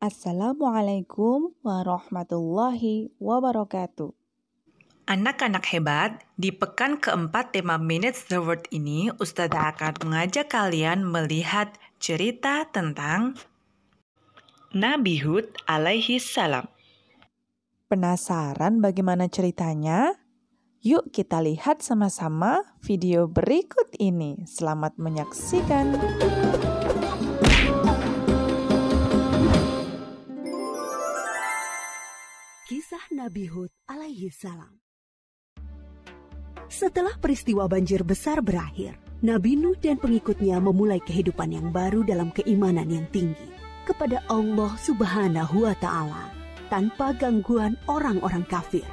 Assalamualaikum warahmatullahi wabarakatuh. Anak-anak hebat, di pekan keempat tema Minutes the Word ini, Ustazah akan mengajak kalian melihat cerita tentang Nabi Hud alaihi salam. Penasaran bagaimana ceritanya? Yuk kita lihat sama-sama video berikut ini. Selamat menyaksikan. Kisah Nabi Hud alaihi salam. Setelah peristiwa banjir besar berakhir, Nabi Nuh dan pengikutnya memulai kehidupan yang baru dalam keimanan yang tinggi kepada Allah Subhanahu wa Ta'ala tanpa gangguan orang-orang kafir.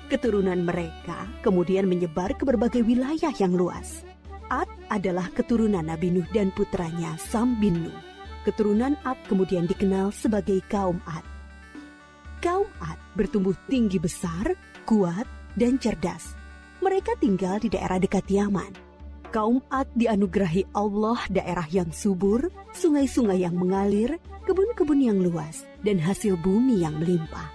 Keturunan mereka kemudian menyebar ke berbagai wilayah yang luas. Ad adalah keturunan Nabi Nuh dan putranya Sam bin Nuh. Keturunan Ad kemudian dikenal sebagai kaum Ad. Kaum Ad bertumbuh tinggi besar, kuat, dan cerdas. Mereka tinggal di daerah dekat Yaman. Kaum Ad dianugerahi Allah daerah yang subur, sungai-sungai yang mengalir, kebun-kebun yang luas, dan hasil bumi yang melimpah.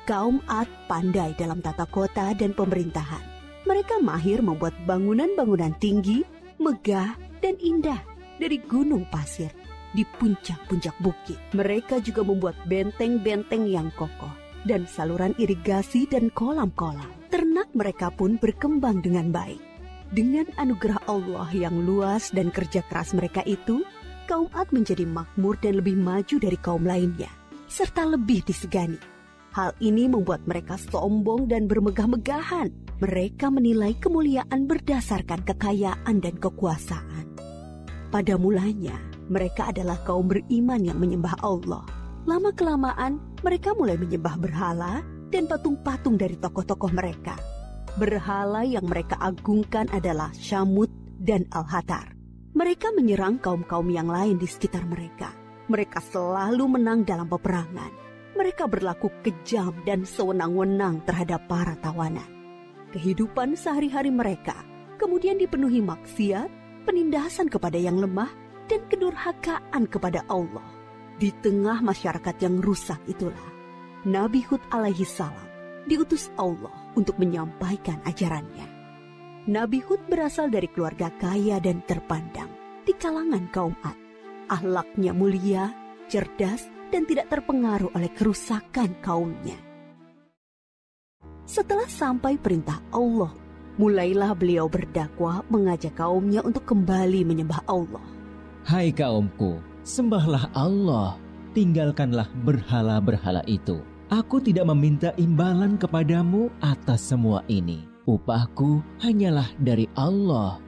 Kaum Ad pandai dalam tata kota dan pemerintahan. Mereka mahir membuat bangunan-bangunan tinggi, megah, dan indah dari gunung pasir di puncak-puncak bukit. Mereka juga membuat benteng-benteng yang kokoh dan saluran irigasi dan kolam-kolam. Ternak mereka pun berkembang dengan baik. Dengan anugerah Allah yang luas dan kerja keras mereka itu, kaum Ad menjadi makmur dan lebih maju dari kaum lainnya, serta lebih disegani. Hal ini membuat mereka sombong dan bermegah-megahan. Mereka menilai kemuliaan berdasarkan kekayaan dan kekuasaan. Pada mulanya, mereka adalah kaum beriman yang menyembah Allah. Lama-kelamaan, mereka mulai menyembah berhala dan patung-patung dari tokoh-tokoh mereka. Berhala yang mereka agungkan adalah Syamut dan Al-Hatar. Mereka menyerang kaum-kaum yang lain di sekitar mereka. Mereka selalu menang dalam peperangan. Mereka berlaku kejam dan sewenang-wenang terhadap para tawanan. Kehidupan sehari-hari mereka kemudian dipenuhi maksiat, penindasan kepada yang lemah, dan kedurhakaan kepada Allah. Di tengah masyarakat yang rusak itulah, Nabi Hud alaihi salam diutus Allah untuk menyampaikan ajarannya. Nabi Hud berasal dari keluarga kaya dan terpandang di kalangan kaum Ad. Akhlaknya mulia, cerdas, dan tidak terpengaruh oleh kerusakan kaumnya. Setelah sampai perintah Allah, mulailah beliau berdakwah mengajak kaumnya untuk kembali menyembah Allah. Hai kaumku, sembahlah Allah, tinggalkanlah berhala-berhala itu. Aku tidak meminta imbalan kepadamu atas semua ini. Upahku hanyalah dari Allah.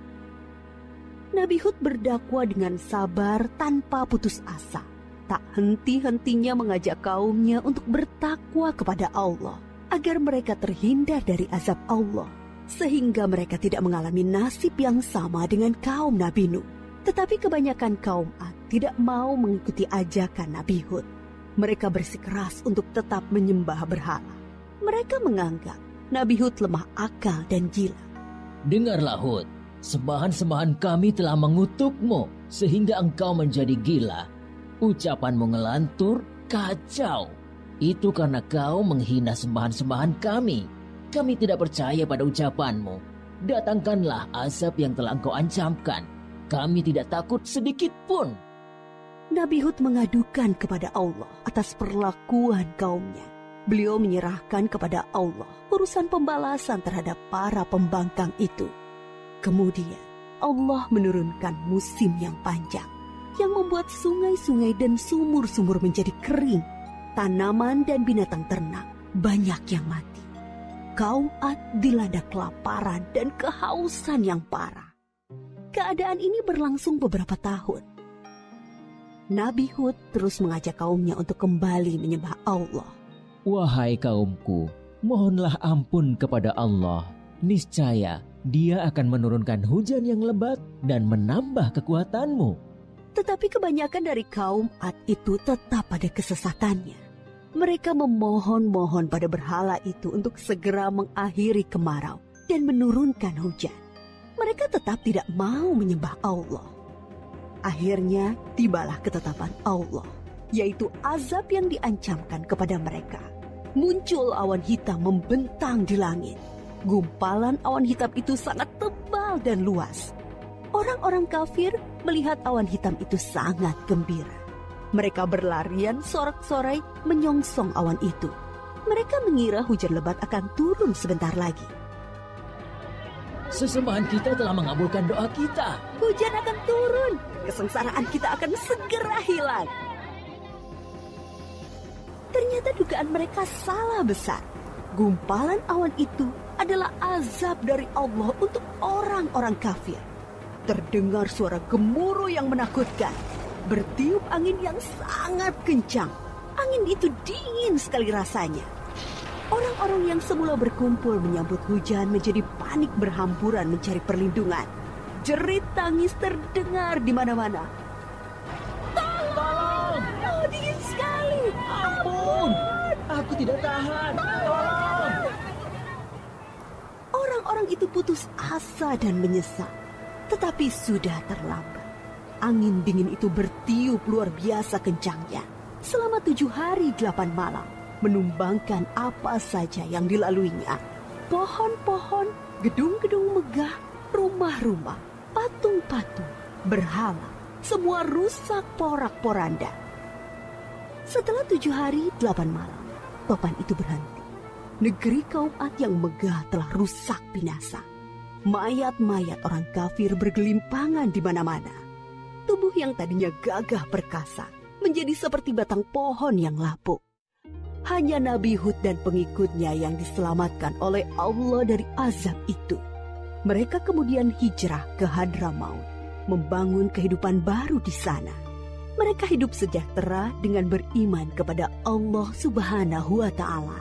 Nabi Hud berdakwah dengan sabar tanpa putus asa. Tak henti-hentinya mengajak kaumnya untuk bertakwa kepada Allah, agar mereka terhindar dari azab Allah, sehingga mereka tidak mengalami nasib yang sama dengan kaum Nabi Nuh. Tetapi kebanyakan kaum Ad tidak mau mengikuti ajakan Nabi Hud. Mereka bersikeras untuk tetap menyembah berhala. Mereka menganggap Nabi Hud lemah akal dan gila. Dengarlah Hud, sembahan-sembahan kami telah mengutukmu sehingga engkau menjadi gila. Ucapanmu ngelantur, kacau. Itu karena kau menghina sembahan-sembahan kami. Kami tidak percaya pada ucapanmu. Datangkanlah azab yang telah engkau ancamkan. Kami tidak takut sedikit pun. Nabi Hud mengadukan kepada Allah atas perlakuan kaumnya. Beliau menyerahkan kepada Allah urusan pembalasan terhadap para pembangkang itu. Kemudian Allah menurunkan musim yang panjang, yang membuat sungai-sungai dan sumur-sumur menjadi kering. Tanaman dan binatang ternak banyak yang mati. Kaum Ad dilanda kelaparan dan kehausan yang parah. Keadaan ini berlangsung beberapa tahun. Nabi Hud terus mengajak kaumnya untuk kembali menyembah Allah. Wahai kaumku, mohonlah ampun kepada Allah. Niscaya Dia akan menurunkan hujan yang lebat dan menambah kekuatanmu. Tetapi kebanyakan dari kaum Ad itu tetap pada kesesatannya. Mereka memohon-mohon pada berhala itu untuk segera mengakhiri kemarau dan menurunkan hujan. Mereka tetap tidak mau menyembah Allah. Akhirnya tibalah ketetapan Allah. yaitu azab yang diancamkan kepada mereka. Muncul awan hitam membentang di langit. Gumpalan awan hitam itu sangat tebal dan luas. Orang-orang kafir melihat awan hitam itu sangat gembira. Mereka berlarian sorak-sorai menyongsong awan itu. Mereka mengira hujan lebat akan turun sebentar lagi. Sesembahan kita telah mengabulkan doa kita. Hujan akan turun. Kesengsaraan kita akan segera hilang. Ternyata dugaan mereka salah besar. Gumpalan awan itu adalah azab dari Allah untuk orang-orang kafir. Terdengar suara gemuruh yang menakutkan. Bertiup angin yang sangat kencang. Angin itu dingin sekali rasanya. Orang-orang yang semula berkumpul menyambut hujan menjadi panik berhamburan mencari perlindungan. Jerit tangis terdengar di mana-mana. Tolong! Oh, dingin sekali. Ampun! Aku tidak tahan. Tolong! Orang-orang itu putus asa dan menyesal. Tetapi sudah terlambat. Angin dingin itu bertiup luar biasa kencangnya. Selama 7 hari 8 malam. Menumbangkan apa saja yang dilaluinya. Pohon-pohon, gedung-gedung megah, rumah-rumah, patung-patung, berhala. Semua rusak porak-poranda. Setelah 7 hari 8 malam, topan itu berhenti. Negeri kaum Ad yang megah telah rusak binasa. Mayat-mayat orang kafir bergelimpangan di mana-mana. Tubuh yang tadinya gagah perkasa menjadi seperti batang pohon yang lapuk. Hanya Nabi Hud dan pengikutnya yang diselamatkan oleh Allah dari azab itu. Mereka kemudian hijrah ke Hadramaut, membangun kehidupan baru di sana. Mereka hidup sejahtera dengan beriman kepada Allah Subhanahu wa Ta'ala.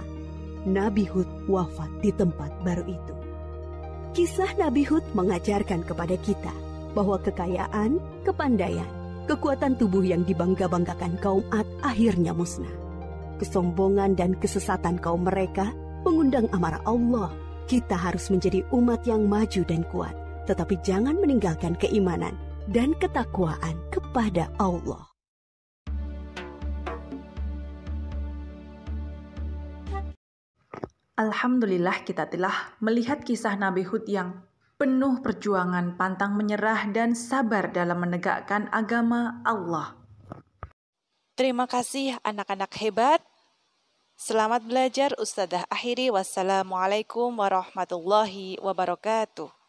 Nabi Hud wafat di tempat baru itu. Kisah Nabi Hud mengajarkan kepada kita bahwa kekayaan, kepandaian, kekuatan tubuh yang dibangga-banggakan kaum Ad akhirnya musnah. Kesombongan dan kesesatan kaum mereka mengundang amarah Allah. Kita harus menjadi umat yang maju dan kuat, tetapi jangan meninggalkan keimanan dan ketakwaan kepada Allah. Alhamdulillah kita telah melihat kisah Nabi Hud yang penuh perjuangan, pantang menyerah, dan sabar dalam menegakkan agama Allah. Terima kasih anak-anak hebat. Selamat belajar, Ustadzah akhiri. Wassalamualaikum warahmatullahi wabarakatuh.